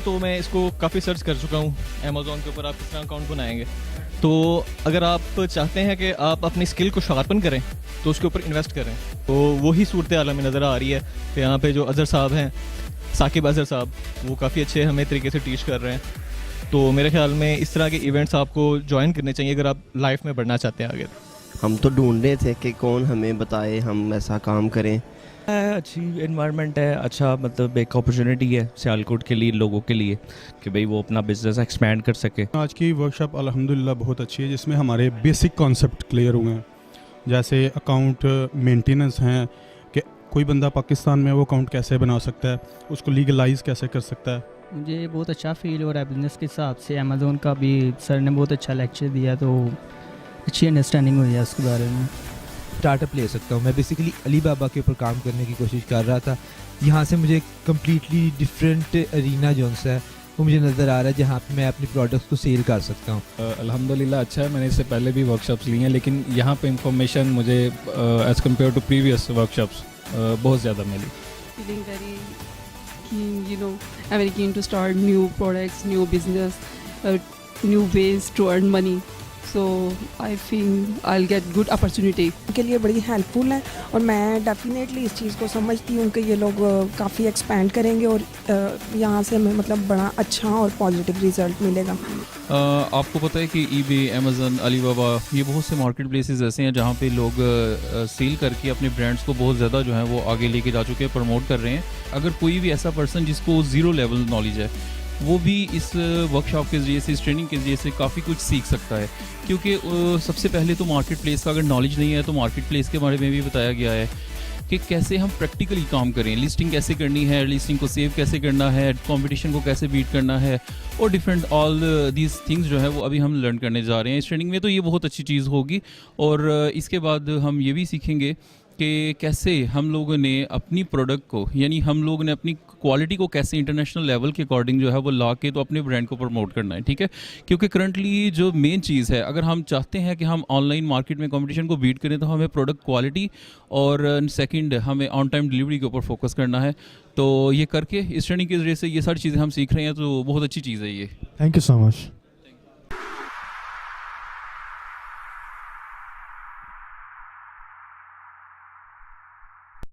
तो मैं इसको काफ़ी सर्च कर चुका हूँ अमेज़ॉन के ऊपर आप किस तरह अकाउंट बनाएंगे। तो अगर आप चाहते हैं कि आप अपनी स्किल को शार्पन करें तो उसके ऊपर इन्वेस्ट करें, तो वही सूरत हाल हमें नज़र आ रही है कि यहाँ पे जो अज़हर साहब हैं, साकिब अज़हर साहब, वो काफ़ी अच्छे हमें तरीके से टीच कर रहे हैं। तो मेरे ख्याल में इस तरह के इवेंट्स आपको ज्वाइन करने चाहिए अगर आप लाइफ में बढ़ना चाहते हैं आगे। हम तो ढूंढ रहे थे कि कौन हमें बताए हम ऐसा काम करें। अच्छी इन्वायरमेंट है, अच्छा मतलब एक अपॉर्चुनिटी है सियालकोट के लिए, लोगों के लिए कि भाई वो अपना बिजनेस एक्सपैंड कर सके। आज की वर्कशॉप अल्हम्दुलिल्लाह बहुत अच्छी है, जिसमें हमारे बेसिक कॉन्सेप्ट क्लियर हुए हैं, जैसे अकाउंट मेंटेनेंस हैं कि कोई बंदा पाकिस्तान में वो अकाउंट कैसे बना सकता है, उसको लीगलाइज कैसे कर सकता है। मुझे बहुत अच्छा फील हो रहा है बिज़नेस के हिसाब से। अमेज़ोन का भी सर ने बहुत अच्छा लेक्चर दिया, तो अच्छी अंडरस्टैंडिंग हुई है उसके बारे में। स्टार्टअप ले सकता हूँ। मैं बेसिकली अली बाबा के ऊपर काम करने की कोशिश कर रहा था। यहाँ से मुझे कम्प्लीटली डिफरेंट अरीना जो है वो मुझे नज़र आ रहा है, जहाँ पे मैं अपनी प्रोडक्ट्स को सेल कर सकता हूँ। अल्हम्दुलिल्लाह अच्छा है, मैंने इससे पहले भी वर्कशॉप्स ली हैं, लेकिन यहाँ पे इंफॉर्मेशन मुझे as compare to previous workshops बहुत ज़्यादा मिली। Feeling very keen, I'm very keen to start new products, new business, new ways to earn money. So I think I'll get good opportunity. के लिए बड़ी हेल्पफुल है और मैं definitely इस चीज़ को समझती हूँ कि ये लोग काफ़ी एक्सपेंड करेंगे और यहाँ से हमें मतलब बड़ा अच्छा और पॉजिटिव रिजल्ट मिलेगा। आपको पता है कि ईबे, अमेज़न, अलीबाबा, ये बहुत से मार्केट प्लेसेस ऐसे हैं जहाँ पे लोग सेल करके अपने ब्रांड्स को बहुत ज़्यादा जो है वो आगे लेके जा चुके हैं, प्रमोट कर रहे हैं। अगर कोई भी ऐसा पर्सन जिसको ज़ीरो लेवल नॉलेज है, वो भी इस वर्कशॉप के ज़रिए से, इस ट्रेनिंग के ज़रिए से काफ़ी कुछ सीख सकता है। क्योंकि सबसे पहले तो मार्केट प्लेस का अगर नॉलेज नहीं है तो मार्केट प्लेस के बारे में भी बताया गया है कि कैसे हम प्रैक्टिकली काम करें, लिस्टिंग कैसे करनी है, लिस्टिंग को सेव कैसे करना है, कंपटीशन को कैसे बीट करना है, और डिफरेंट ऑल दीज थिंग्स जो है वो अभी हम लर्न करने जा रहे हैं इस ट्रेनिंग में। तो ये बहुत अच्छी चीज़ होगी। और इसके बाद हम ये भी सीखेंगे कि कैसे हम लोगों ने अपनी प्रोडक्ट को, यानी हम लोगों ने अपनी क्वालिटी को कैसे इंटरनेशनल लेवल के अकॉर्डिंग जो है वो ला के तो अपने ब्रांड को प्रमोट करना है, ठीक है। क्योंकि करंटली जो मेन चीज़ है, अगर हम चाहते हैं कि हम ऑनलाइन मार्केट में कंपटीशन को बीट करें, तो हमें प्रोडक्ट क्वालिटी और सेकंड हमें ऑन टाइम डिलीवरी के ऊपर फोकस करना है। तो ये करके इस ट्रेनिंग के जरिए से ये सारी चीज़ें हम सीख रहे हैं, तो बहुत अच्छी चीज़ है ये। Thank you so much.